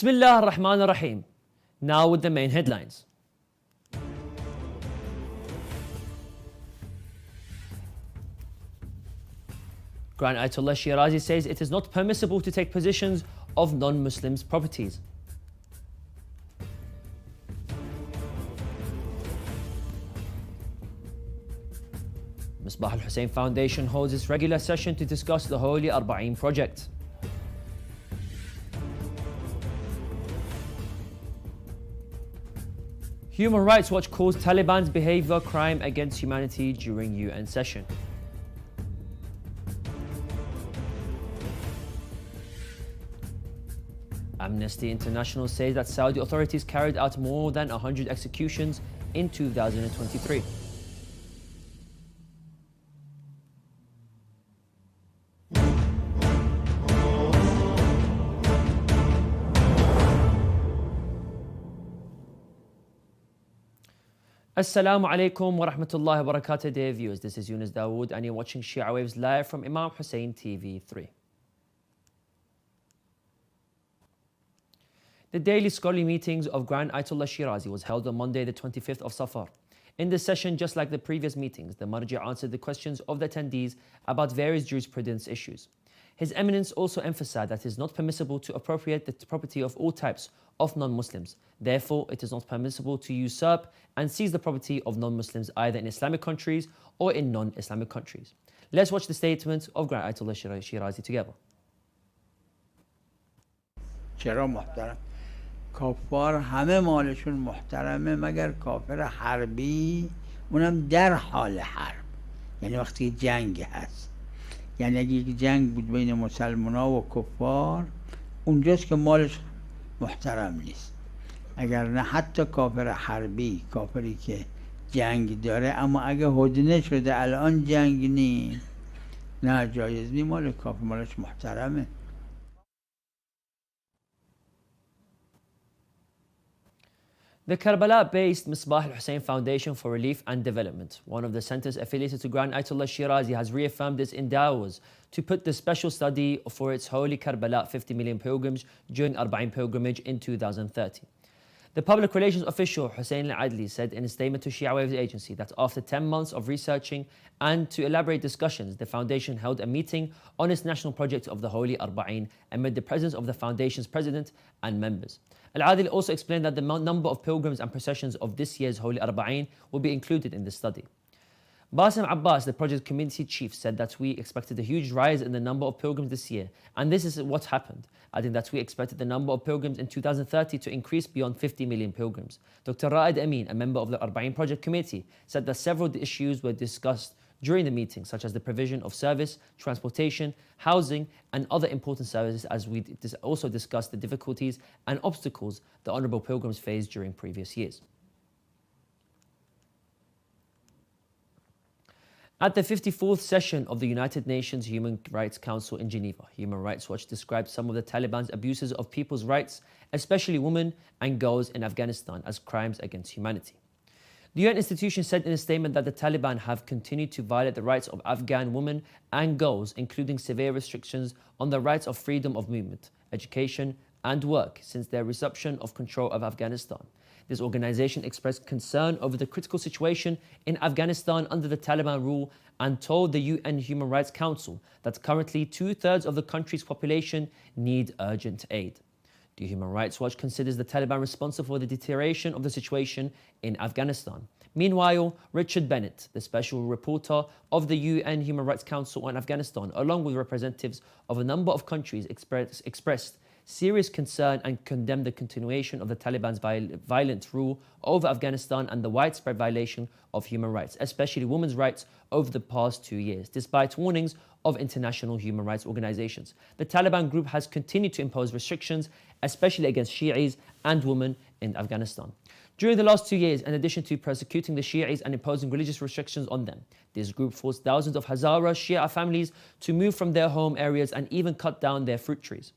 Bismillah ar-Rahman ar-Rahim. Now with the main headlines. Grand Ayatollah Shirazi says it is not permissible to take positions of non-Muslims' properties. Misbah al-Hussein Foundation holds its regular session to discuss the Holy Arba'een project. Human Rights Watch calls Taliban's behavior crime against humanity during UN session. Amnesty International says that Saudi authorities carried out more than 100 executions in 2023. Assalamu alaikum wa rahmatullahi wa barakatuh, dear viewers. This is Yunus Dawood and you're watching Shia Waves live from Imam Hussein TV 3. The daily scholarly meetings of Grand Ayatollah Shirazi was held on Monday the 25th of Safar. In this session, just like the previous meetings, the Marji answered the questions of the attendees about various jurisprudence issues. His Eminence also emphasized that it is not permissible to appropriate the property of all types of non-Muslims. Therefore, it is not permissible to usurp and seize the property of non-Muslims either in Islamic countries or in non-Islamic countries. Let's watch the statement of Grand Ayatollah Shirazi together. چرا محترم؟ کافار همه مالشون محترمه مگر کافر حربی، اونم در حال حرب، یعنی وقتی جنگ هست. یعنی اگه یک جنگ بود بین مسلمان ها و کفار، اونجاست که مالش محترم نیست. اگر نه حتی کافر حربی، کافری که جنگ داره اما اگه هدنه شده الان جنگ نیست، نه جایز نیست، مال کافر مالش محترمه. The Karbala-based Misbah al-Hussein Foundation for Relief and Development, one of the centers affiliated to Grand Ayatollah Shirazi, has reaffirmed its endeavors to put the special study for its holy Karbala 50 million pilgrims during Arba'een pilgrimage in 2030. The public relations official Hussein al-Adli said in a statement to Shia Waves agency that after 10 months of researching and to elaborate discussions, the foundation held a meeting on its national project of the Holy Arba'een amid the presence of the foundation's president and members. Al-Adil also explained that the number of pilgrims and processions of this year's Holy Arba'een will be included in the study. Basim Abbas, the project community chief, said that we expected a huge rise in the number of pilgrims this year, and this is what happened, adding that we expected the number of pilgrims in 2030 to increase beyond 50 million pilgrims. Dr. Ra'id Amin, a member of the Arba'een project committee, said that several issues were discussed during the meeting, such as the provision of service, transportation, housing, and other important services, as we also discussed the difficulties and obstacles the honourable pilgrims faced during previous years. At the 54th session of the United Nations Human Rights Council in Geneva, Human Rights Watch described some of the Taliban's abuses of people's rights, especially women and girls in Afghanistan, as crimes against humanity. The UN institution said in a statement that the Taliban have continued to violate the rights of Afghan women and girls, including severe restrictions on the rights of freedom of movement, education, and work since their resumption of control of Afghanistan. This organization expressed concern over the critical situation in Afghanistan under the Taliban rule and told the UN Human Rights Council that currently 2/3 of the country's population need urgent aid. The Human Rights Watch considers the Taliban responsible for the deterioration of the situation in Afghanistan. Meanwhile, Richard Bennett, the special reporter of the UN Human Rights Council on Afghanistan, along with representatives of a number of countries, expressed serious concern and condemned the continuation of the Taliban's violent rule over Afghanistan and the widespread violation of human rights, especially women's rights, over the past 2 years, despite warnings of international human rights organizations. The Taliban group has continued to impose restrictions, especially against Shi'is and women in Afghanistan. During the last 2 years, in addition to persecuting the Shi'is and imposing religious restrictions on them, this group forced thousands of Hazara Shia families to move from their home areas and even cut down their fruit trees.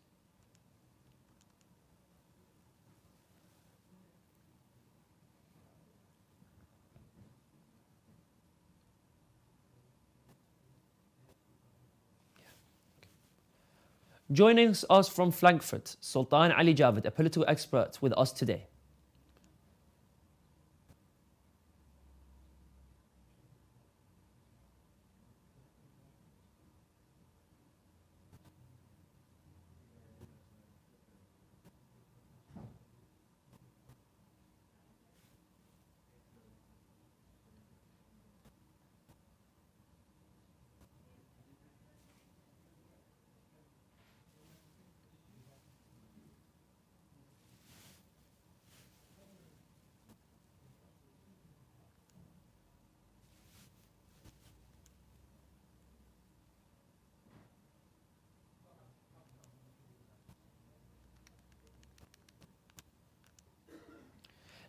Joining us from Frankfurt, Sultan Ali Javed, a political expert, with us today.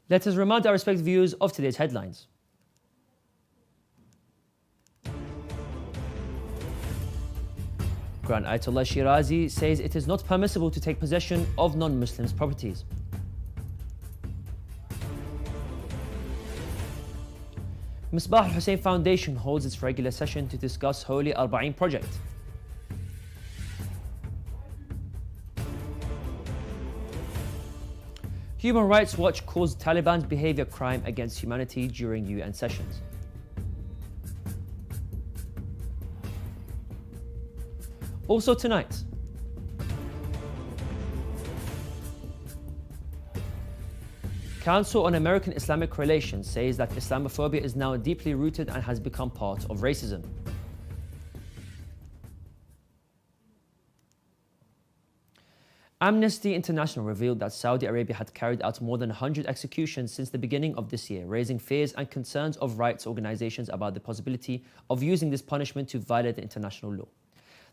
Let us remind our respected viewers of today's headlines. Grand Ayatollah Shirazi says it is not permissible to take possession of non-Muslims' properties. Misbah Hussein Foundation holds its regular session to discuss Holy Arba'een project. Human Rights Watch calls Taliban's behavior crime against humanity during UN sessions. Also tonight, Council on American Islamic Relations says that Islamophobia is now deeply rooted and has become part of racism. Amnesty International revealed that Saudi Arabia had carried out more than 100 executions since the beginning of this year, raising fears and concerns of rights organizations about the possibility of using this punishment to violate the international law.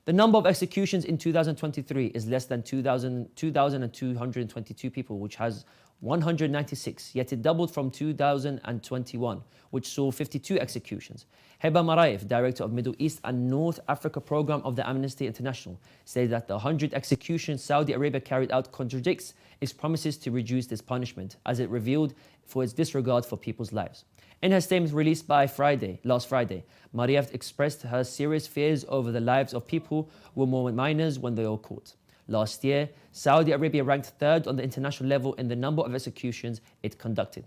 The number of executions in 2023 is less than 2,222 people, which has 196, yet it doubled from 2021, which saw 52 executions. Heba Maraif, Director of Middle East and North Africa Program of the Amnesty International, said that the 100 executions Saudi Arabia carried out contradicts its promises to reduce this punishment, as it revealed for its disregard for people's lives. In her statement released last Friday, Mariaf expressed her serious fears over the lives of people who were minors when they were caught. Last year, Saudi Arabia ranked third on the international level in the number of executions it conducted.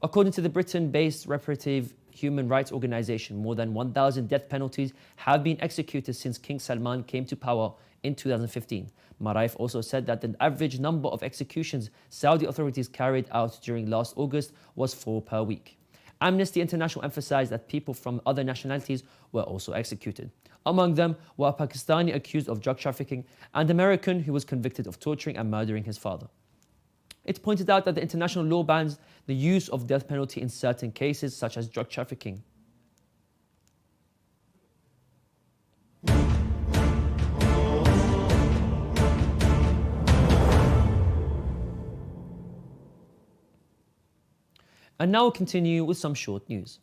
According to the Britain-based reparative human rights organization, more than 1,000 death penalties have been executed since King Salman came to power in 2015. Maraif also said that the average number of executions Saudi authorities carried out during last August was 4 per week. Amnesty International emphasized that people from other nationalities were also executed. Among them were a Pakistani accused of drug trafficking and an American who was convicted of torturing and murdering his father. It pointed out that the international law bans the use of death penalty in certain cases, such as drug trafficking. And now we'll continue with some short news.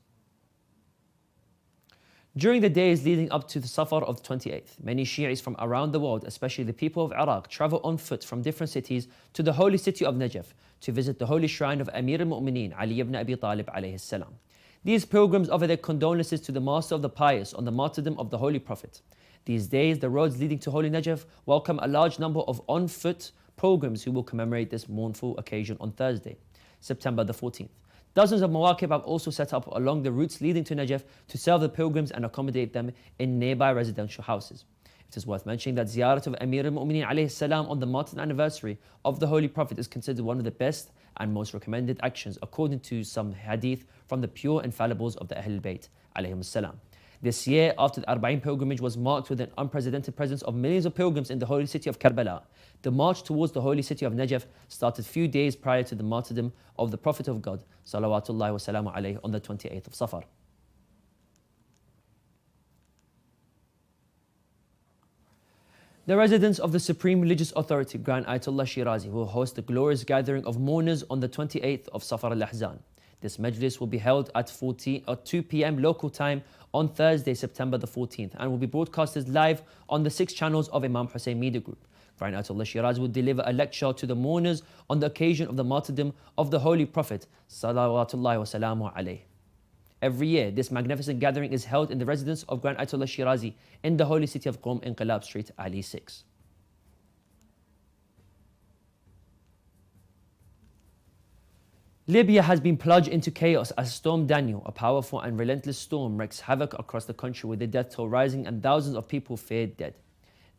During the days leading up to the Safar of the 28th, many Shi'is from around the world, especially the people of Iraq, travel on foot from different cities to the holy city of Najaf to visit the holy shrine of Amir al-Mu'mineen Ali ibn Abi Talib alayhi salam. These pilgrims offer their condolences to the Master of the Pious on the martyrdom of the Holy Prophet. These days, the roads leading to holy Najaf welcome a large number of on-foot pilgrims who will commemorate this mournful occasion on Thursday, September the 14th. Dozens of mawaqib have also set up along the routes leading to Najaf to serve the pilgrims and accommodate them in nearby residential houses. It is worth mentioning that ziyarat of Amir al-Mu'mineen alayhi salam on the martyred anniversary of the Holy Prophet is considered one of the best and most recommended actions according to some hadith from the pure infallibles of the Ahlul Bayt alayhim salam. This year, after the Arba'een pilgrimage was marked with an unprecedented presence of millions of pilgrims in the holy city of Karbala, the march towards the holy city of Najaf started few days prior to the martyrdom of the Prophet of God, salawatullahi wa salamu alayhi, on the 28th of Safar. The residents of the Supreme Religious Authority, Grand Ayatollah Shirazi, will host the glorious gathering of mourners on the 28th of Safar al-Ahzan. This majlis will be held at 2 p.m. local time on Thursday, September the 14th, and will be broadcasted live on the 6 channels of Imam Hussein Media Group. Grand Ayatollah Shirazi will deliver a lecture to the mourners on the occasion of the martyrdom of the Holy Prophet, salawatullahi wa salamu alayhi. Every year, this magnificent gathering is held in the residence of Grand Ayatollah Shirazi in the holy city of Qom, Inqilab Street, Ali 6. Libya has been plunged into chaos as Storm Daniel, a powerful and relentless storm, wreaks havoc across the country with the death toll rising and thousands of people feared dead.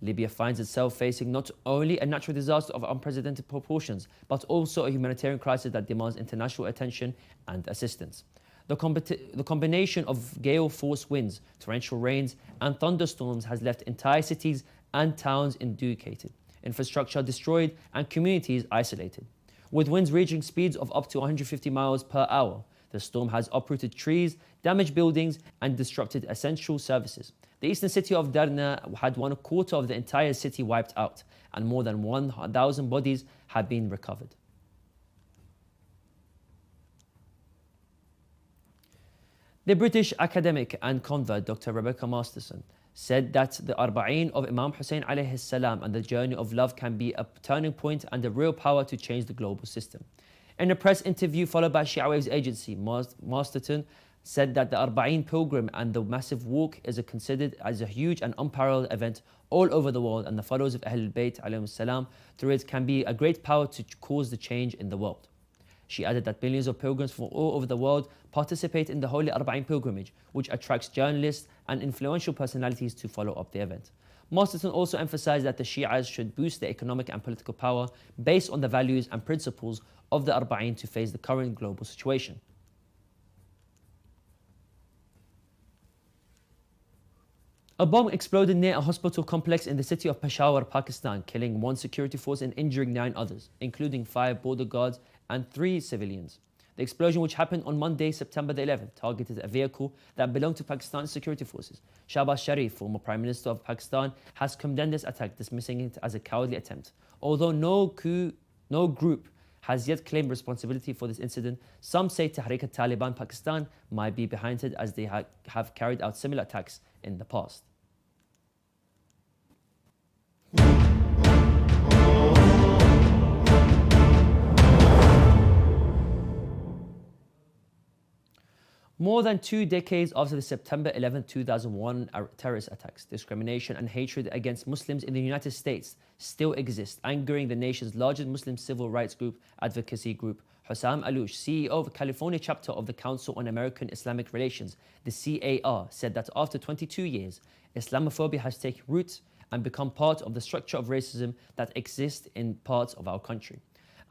Libya finds itself facing not only a natural disaster of unprecedented proportions, but also a humanitarian crisis that demands international attention and assistance. The combination of gale force winds, torrential rains, and thunderstorms has left entire cities and towns inundated, infrastructure destroyed, and communities isolated. With winds reaching speeds of up to 150 miles per hour, the storm has uprooted trees, damaged buildings, and disrupted essential services. The eastern city of Derna had 1/4 of the entire city wiped out, and more than 1,000 bodies have been recovered. The British academic and convert Dr. Rebecca Masterson said that the Arba'een of Imam Hussein alayhi salam and the journey of love can be a turning point and a real power to change the global system. In a press interview followed by Shia Waves agency, Masterson said that the Arba'een pilgrim and the massive walk is considered as a huge and unparalleled event all over the world, and the followers of Ahlul Bayt alayhim salam through it can be a great power to cause the change in the world. She added that millions of pilgrims from all over the world participate in the Holy Arba'een pilgrimage, which attracts journalists and influential personalities to follow up the event. Masterson also emphasized that the Shias should boost their economic and political power based on the values and principles of the Arba'een to face the current global situation. A bomb exploded near a hospital complex in the city of Peshawar, Pakistan, killing 1 security force and injuring 9 others, including 5 border guards and 3 civilians. The explosion, which happened on Monday, September the 11th, targeted a vehicle that belonged to Pakistan's security forces. Shahbaz Sharif, former Prime Minister of Pakistan, has condemned this attack, dismissing it as a cowardly attempt. Although no group has yet claimed responsibility for this incident, some say Tehreek Taliban Pakistan might be behind it, as they have carried out similar attacks in the past. More than 2 decades after the September 11, 2001 terrorist attacks, discrimination and hatred against Muslims in the United States still exist, angering the nation's largest Muslim civil rights group advocacy group. Hussam Aloush, CEO of the California chapter of the Council on American Islamic Relations, the CAR, said that after 22 years, Islamophobia has taken root and become part of the structure of racism that exists in parts of our country.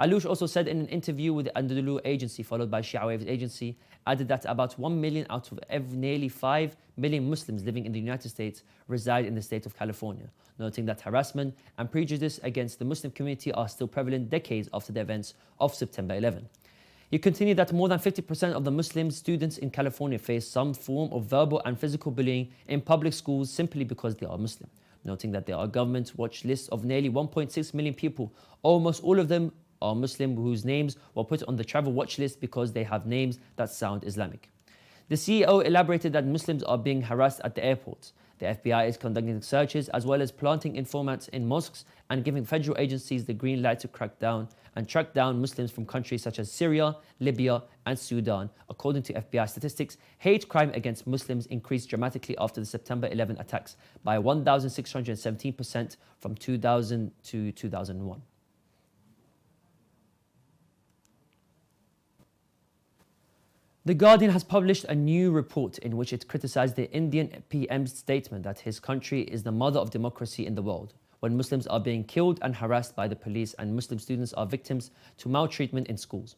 Aloush also said in an interview with the Anadolu agency, followed by Shia Waves agency, added that about 1 million out of nearly 5 million Muslims living in the United States reside in the state of California, noting that harassment and prejudice against the Muslim community are still prevalent decades after the events of September 11. He continued that more than 50% of the Muslim students in California face some form of verbal and physical bullying in public schools simply because they are Muslim, noting that there are government watch lists of nearly 1.6 million people, almost all of them are Muslim, whose names were put on the travel watch list because they have names that sound Islamic. The CEO elaborated that Muslims are being harassed at the airports. The FBI is conducting searches as well as planting informants in mosques and giving federal agencies the green light to track down Muslims from countries such as Syria, Libya, and Sudan. According to FBI statistics, hate crime against Muslims increased dramatically after the September 11 attacks by 1,617% from 2000 to 2001. The Guardian has published a new report in which it criticized the Indian PM's statement that his country is the mother of democracy in the world, when Muslims are being killed and harassed by the police and Muslim students are victims to maltreatment in schools.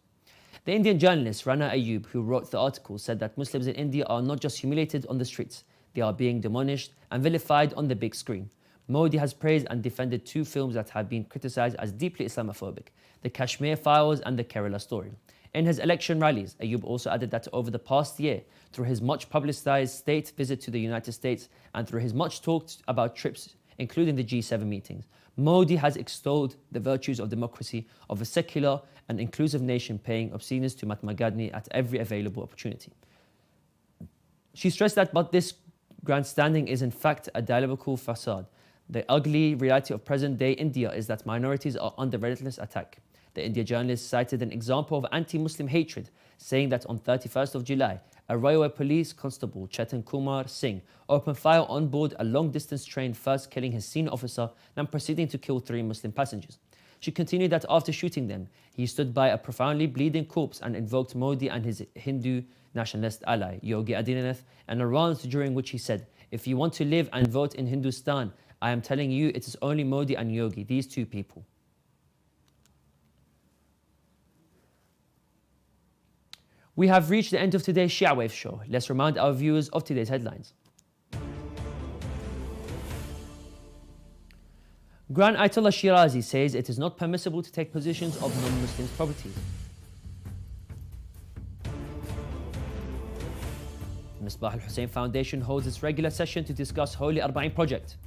The Indian journalist Rana Ayub, who wrote the article, said that Muslims in India are not just humiliated on the streets, they are being demonished and vilified on the big screen. Modi has praised and defended 2 films that have been criticized as deeply Islamophobic, The Kashmir Files and The Kerala Story. In his election rallies, Ayub also added that over the past year, through his much publicized state visit to the United States and through his much talked about trips, including the G7 meetings, Modi has extolled the virtues of democracy, of a secular and inclusive nation, paying obeisances to Mahatma Gandhi at every available opportunity. She stressed that but this grandstanding is in fact a diabolical facade. The ugly reality of present-day India is that minorities are under relentless attack. The India journalist cited an example of anti-Muslim hatred, saying that on 31st of July, a railway police constable, Chetan Kumar Singh, opened fire on board a long-distance train, first killing his senior officer, then proceeding to kill 3 Muslim passengers. She continued that after shooting them, he stood by a profoundly bleeding corpse and invoked Modi and his Hindu nationalist ally, Yogi Adityanath, and a rant during which he said, "If you want to live and vote in Hindustan, I am telling you it is only Modi and Yogi, these two people." We have reached the end of today's Shia Waves show. Let's remind our viewers of today's headlines. Grand Ayatollah Shirazi says it is not permissible to take possessions of non-Muslims' properties. The Misbah al-Hussein Foundation holds its regular session to discuss Holy Arba'in project.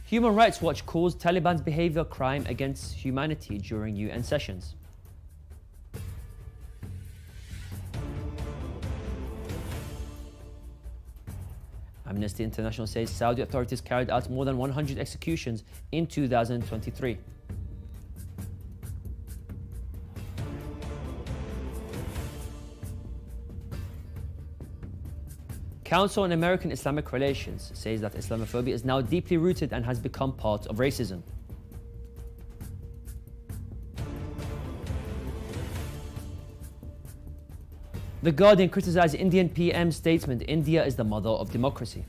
Human Rights Watch calls Taliban's behavior crime against humanity during UN sessions. Amnesty International says Saudi authorities carried out more than 100 executions in 2023. Council on American Islamic Relations says that Islamophobia is now deeply rooted and has become part of racism. The Guardian criticized Indian PM's statement, "India is the mother of democracy."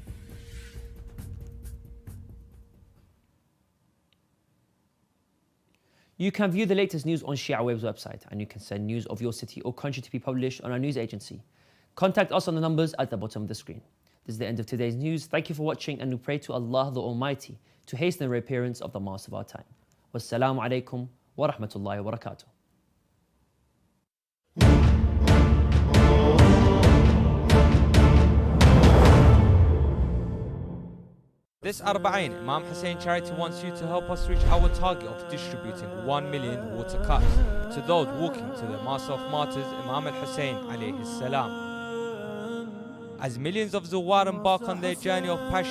You can view the latest news on Shia Waves website, and you can send news of your city or country to be published on our news agency. Contact us on the numbers at the bottom of the screen. This is the end of today's news. Thank you for watching, and we pray to Allah the Almighty to hasten the reappearance of the Master of our time. Wassalamu alaikum wa rahmatullahi wa barakatuh. This Arba'in, Imam Hussein Charity wants you to help us reach our target of distributing 1 million water cups to those walking to the Master of Martyrs, Imam Hussein alayhi salam. As millions of Zawar embark on their journey of passion